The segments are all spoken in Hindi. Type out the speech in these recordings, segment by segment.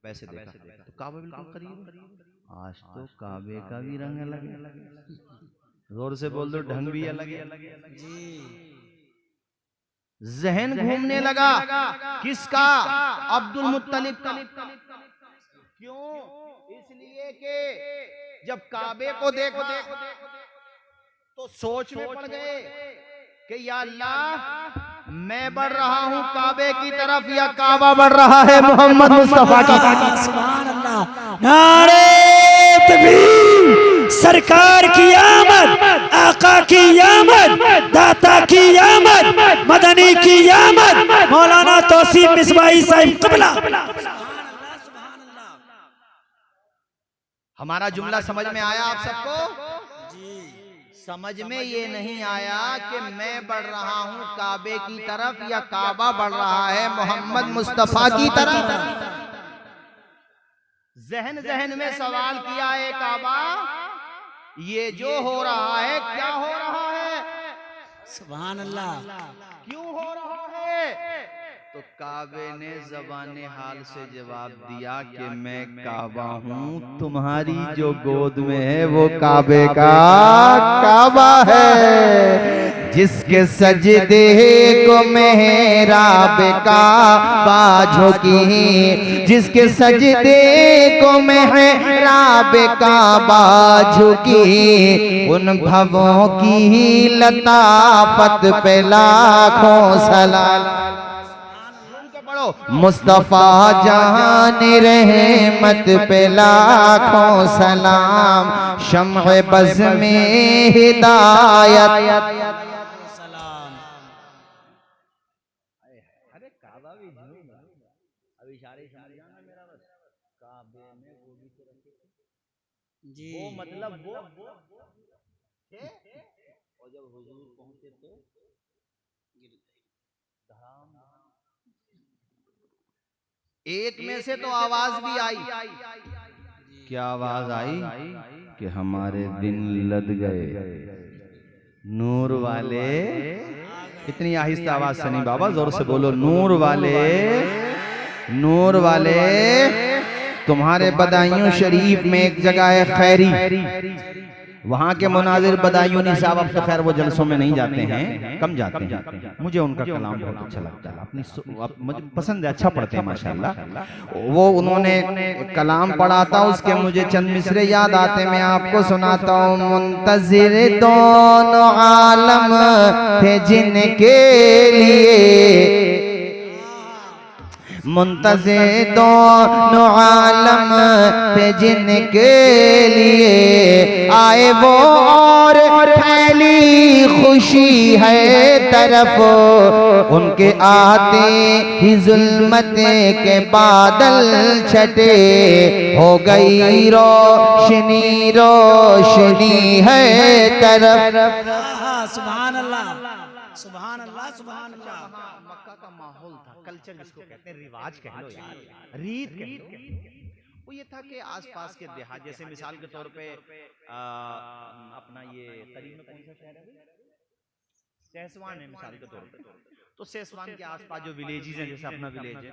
वैसे देखा तो काबा बिल्कुल करीब। आज तो काबे का भी रंग अलग है, जोर से बोल दो ढंग भी अलग है जी। जहन घूमने लगा किसका? अब्दुल मुत्तलिब का। क्यों? इसलिए कि जब काबे को देखा तो सोचने पड़ गए कि या अल्लाह मैं बढ़ रहा हूं काबे की तरफ या काबा बढ़ रहा है मोहम्मद मुस्तफा की तरफ। सुभान अल्लाह, नारे तकबीर, सरकार की आमद, आका की आमद, दाता की आमद, मदनी की आमद, मौलाना तौसीफ मिसबाही साहिब क़िबला। हमारा जुमला समझ में आया आप सबको? समझ में ये नहीं आया कि मैं बढ़ रहा हूं काबे की तरफ या काबा बढ़ रहा है मोहम्मद मुस्तफा की तरफ। जहन जहन में सवाल किया है काबा, ये जो हो रहा है क्या हो रहा है? सुभान अल्लाह। क्यों हो रहा है? तो काबे ने ज़बाने हाल से जवाब दिया कि मैं काबा हूँ, तुम्हारी जो गोद में है वो काबे का काबा है। जिसके सजदे को मेहराब काबा झुकी, जिसके सजदे को मेहराब काबा झुकी, उन भवों की लताफत पे लाखों सलाम। मुस्तफा जान रहमत पे लाखों सलाम, शम्अ बज़ में हिदायत सलाम। अरे काबा भी झूम अब इशारे इशारे जाना मेरा बस काबे में वो भी तो रखे जी, वो मतलब वो थे और जब हुजूर पहुंचे तो एक में से तो आवाज भी आई। क्या आवाज आई? कि हमारे दिन लद गए, नूर वाले। कितनी आहिस्ता आवाज सनी बाबा, जोर से बोलो, नूर वाले, नूर वाले। तुम्हारे बदायूं शरीफ में एक जगह है खैरी, वहाँ के मुनाजिर बदायूनी साहब अब तो खैर वो जलसों में नहीं जाते हैं, कम जाते हैं। मुझे उनका कलाम बहुत अच्छा लगता है, अपनी मुझे पसंद है, अच्छा पढ़ते हैं माशाल्लाह। वो उन्होंने कलाम पढ़ा था, उसके मुझे चंद मिसरे याद आते, मैं आपको सुनाता हूँ। मुंतजिर दोनों आलम थे जिनके लिए, मुंतज़िर दोनों आलम पे जिनके लिए आए वो, और फैली खुशी है तरफ उनके आते ही जुल्मत के बादल छटे, हो गई रोशनी रोशनी है तरफ। सुभान अल्लाह, सुभान अल्लाह, सुभान अल्लाह। मक्का का माहौल था, कल्चर जिसको कहते हैं, रिवाज कह लो यार, रीत कह लो। वो ये था कि आसपास के देहात, जैसे मिसाल के तौर पे अपना ये करीब में कौन सा शहर है? सहसवान है मिसाल के तौर पे। तो सहसवान के आसपास जो विलेजेस हैं, जैसे अपना विलेज है,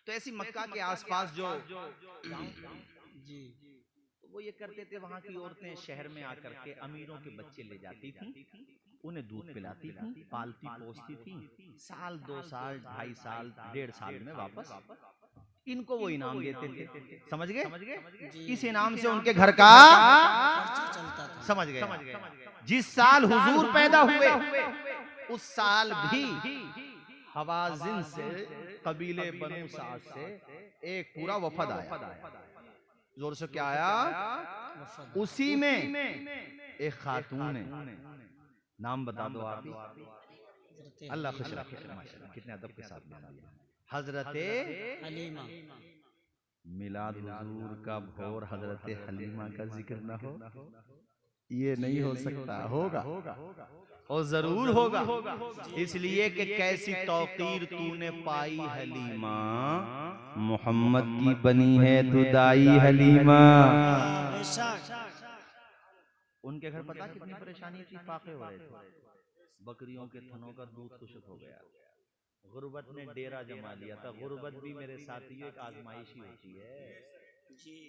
तो ऐसी मक्का के आसपास जो जी, तो वो ये करते थे, वहां की औरतें शहर में आकर के अमीरों के बच्चे ले जाती थी, उन्हें दूध पिलाती थी, पालती पोसती थी, साल 2 साल 2.5 साल 1.5 साल में वापस इनको वो इनाम देते थे। समझ गए? इस इनाम से उनके घर का चलता था। समझ गए? जिस साल हुजूर पैदा हुए उस साल भी हवाजिन से, कबीले बनु साद से एक पूरा वफद आया। जोर से क्या आया? उसी में एक खातून है, नाम बता दो आप ही। अल्लाह खुश रखे, माशाल्लाह कितने अदब के साथ बयान दिया। हजरते हलीमा। मिलाद हुजूर का भोर हजरते हलीमा का जिक्र ना हो, ये नहीं हो सकता। होगा और जरूर होगा, इसलिए कि कैसी तौकीर तूने पाई हलीमा, मोहम्मद की बनी है तू दाई हलीमा। उनके घर पता कितनी परेशानी थी, फाके हो रहे थे, बकरियों के थनों का दूध खुश्क हो गया, गुर्बत ने डेरा जमा लिया था। गुर्बत भी मेरे साथियों एक आजमाइश ही होती है।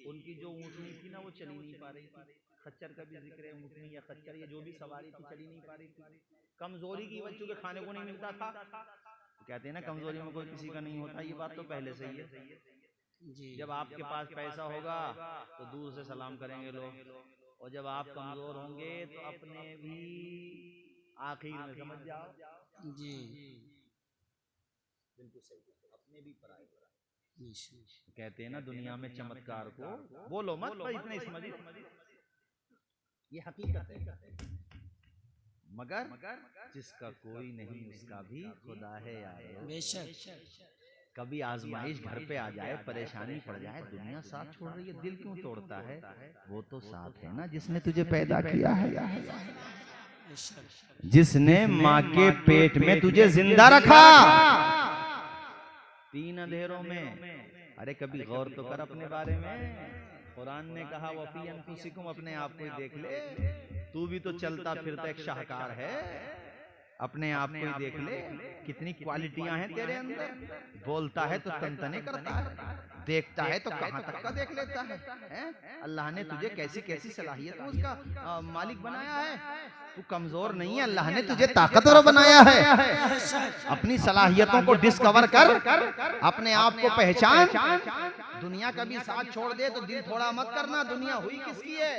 उनकी जो ऊँटनी थी ना वो चली नहीं पा रही थी। खच्चर का भी जिक्र है, ऊँटनी या खच्चर ये जो भी सवारी थी चली नहीं पा रही थी। कमजोरी की वजह से खाने को नहीं मिलता था। कहते हैं ना कमजोरी में कोई किसी का नहीं होता, ये बात तो पहले से ही है। जब आपके पास पैसा होगा तो दूर से सलाम करेंगे लोग, और जब आप कमजोर होंगे तो अपने भी आखिर में समझ जाओ जी, बिल्कुल सही, अपने भी पराए। कहते हैं ना दुनिया में चमत्कार को बोलो मत, पर इतने समझ, ये हकीकत है। मगर जिसका कोई नहीं उसका भी खुदा है यार। बेशक कभी आजमाइश घर पे आ जाए, परेशानी पड़ जाए, दुनिया साथ छोड़ रही है, दिल क्यों तोड़ता है? वो तो साथ है ना जिसने तुझे पैदा किया है, जिसने माँ के पेट में तुझे जिंदा रखा 3 अंधेरों में। अरे कभी गौर तो कर अपने बारे में। कुरान ने कहा वफी अनफुसिकुम, अपने आप को ही देख ले, तू भी तो चलता फिरता एक शाहकार है। अपने आप को ही देख ले, कितनी क्वालिटियां हैं तेरे अंदर। बोलता है तो तनतने करता है, देखता है तो कहां तक का देख लेता है। अल्लाह ने तुझे कैसी कैसी सलाहियत उसका मालिक बनाया है। तू कमजोर नहीं है, अल्लाह ने तुझे ताकतवर बनाया है। अपनी सलाहियतों को डिस्कवर कर, अपने आप को पहचान। दुनिया का भी साथ छोड़ दे तो दिल थोड़ा मत करना, दुनिया हुई किसकी है?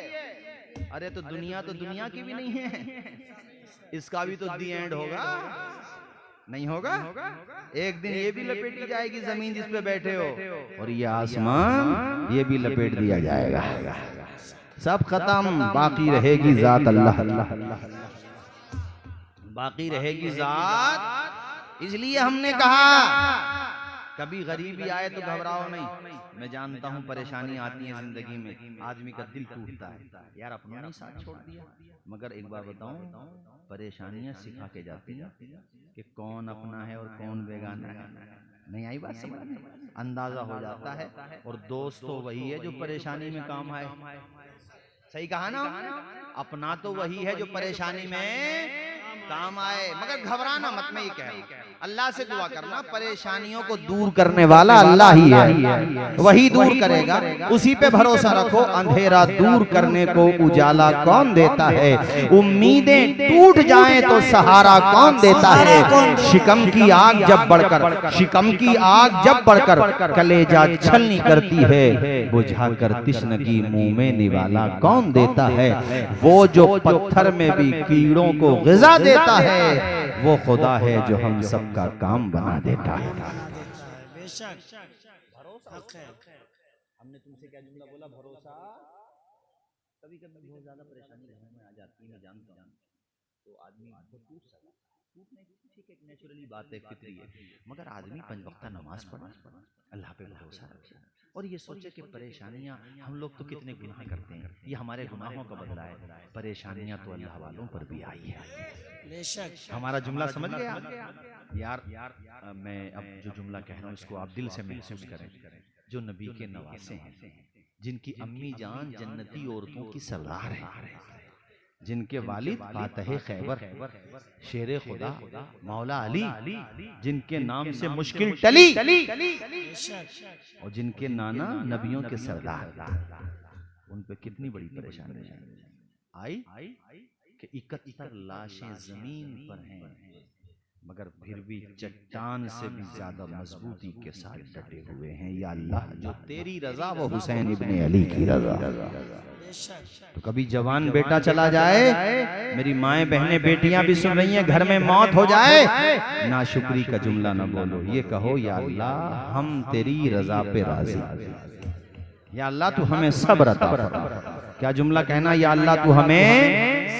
अरे तो दुनिया की भी नहीं है, इसका भी तो दी एंड होगा, नहीं होगा? एक दिन ये भी लपेटी जाएगी जमीन जिस पे बैठे हो, और ये आसमान ये भी लपेट दिया जाएगा। सब खत्म, बाकी रहेगी जात अल्लाह, बाकी रहेगी जात। इसलिए हमने कहा कभी गरीबी आए तो घबराओ नहीं। मैं जानता हूँ परेशानी आती है जिंदगी में, आदमी का दिल टूटता है, यार अपनों ने साथ छोड़ दिया। मगर एक बार बताऊं, परेशानियां सिखा के जाती हैं कि कौन अपना है और कौन बेगाना है। नहीं आई बात समझ में? अंदाजा हो जाता है। और दोस्त तो वही है जो परेशानी में काम आए। सही कहा ना? अपना तो वही है जो परेशानी में काम आए। मगर घबराना मत, मैं ये कह रहा हूं, अल्लाह से दुआ करना, परेशानियों को दूर करने वाला अल्लाह ही है, वही दूर करेगा, उसी पे भरोसा रखो। अंधेरा दूर करने को उजाला कौन देता है? उम्मीदें टूट जाएं तो सहारा कौन देता है? शिकम की आग जब बढ़कर कलेजा छलनी करती है, बुझाकर तिश्नगी मुंह में निवाला कौन देता है? वो जो पत्थर में भी कीड़ों को ग़िज़ा देता है, वो खुदा है जो हम सबका काम बना देता है। बेशक भरोसा हमने तुमसे क्या जुमला बोला? भरोसा। कभी कभी बहुत ज्यादा परेशानी घर में आ जाती है, मैं जानता हूँ, तो आदमी टूटने ठीक है, नेचुरली बात है, फितरी है। मगर आदमी 5 वक्त नमाज पढ़े, अल्लाह पे भरोसा रखे, और ये सोचे कि परेशानियां, हम लोग तो कितने गुनाह करते हैं, ये हमारे गुनाहों का बदला है। परेशानियां तो अल्लाह वालों पर भी आई है। हमारा जुमला समझ गया यार? मैं अब जो जुमला कह रहा हूँ इसको आप दिल से महसूस करें। जो नबी के नवासे हैं, जिनकी अम्मी जान जन्नती औरतों की सरदार है, जिनके वालिद फातह खैबर शेर खुदा मौला अली, जिनके नाम से मुश्किल टली, और जिनके नाना नबियों के सरदार, उन पे कितनी बड़ी परेशानी आई कि 71 लाशें जमीन पर हैं, मगर फिर भी चट्टान से भी ज्यादा मजबूती के साथ डटे हुए हैं। या अल्लाह, जो तेरी रजा वो हुसैन इब्ने अली की रजा। तो कभी जवान बेटा चला जाए, मेरी माएं बहनें बेटियां भी सुन रही हैं, घर में मौत हो जाए, नाशुक्री का जुमला न बोलो, ये कहो या अल्लाह हम तेरी रजा पे राजी, या अल्लाह तू हमें सब्र अता फरमा। क्या जुमला कहना? या अल्लाह तू हमें।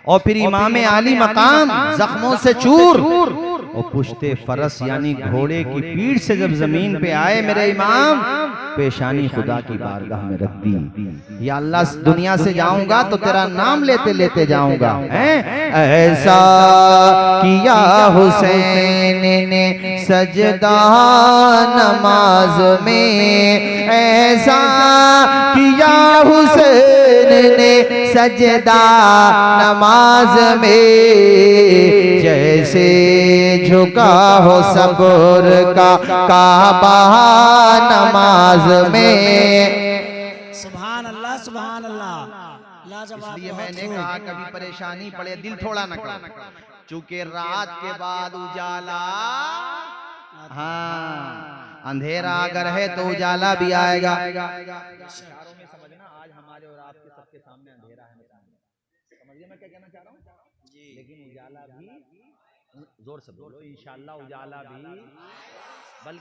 और फिर इमाम आली मकाम जख्मों से चूर और पुश्ते फरस यानी घोड़े की पीठ से जब जमीन पे आए मेरे इमाम, पेशानी खुदा की बारगाह में रख दी। या अल्लाह दुनिया से जाऊंगा तो तेरा नाम लेते लेते जाऊंगा। ऐसा किया हुसैन ने सजदा नमाज में, ऐसा किया हुसैन ने सजदा नमाज में, जैसे झुका हो सब्र का काबा नमाज में। सुभान अल्लाह, सुभान अल्लाह। इसलिए मैंने कहा कभी परेशानी पड़े दिल थोड़ा न करो, चूंकि रात के बाद उजाला, हाँ अंधेरा अगर है तो उजाला भी आएगा। इशारों में समझना, आज हमारे और आपके सबके सामने अंधेरा है, समझिए मैं क्या कहना चाह रहा हूँ जी। लेकिन उजाला भी, जोर से बोलो, इंशाअल्लाह उजाला भी, बल्कि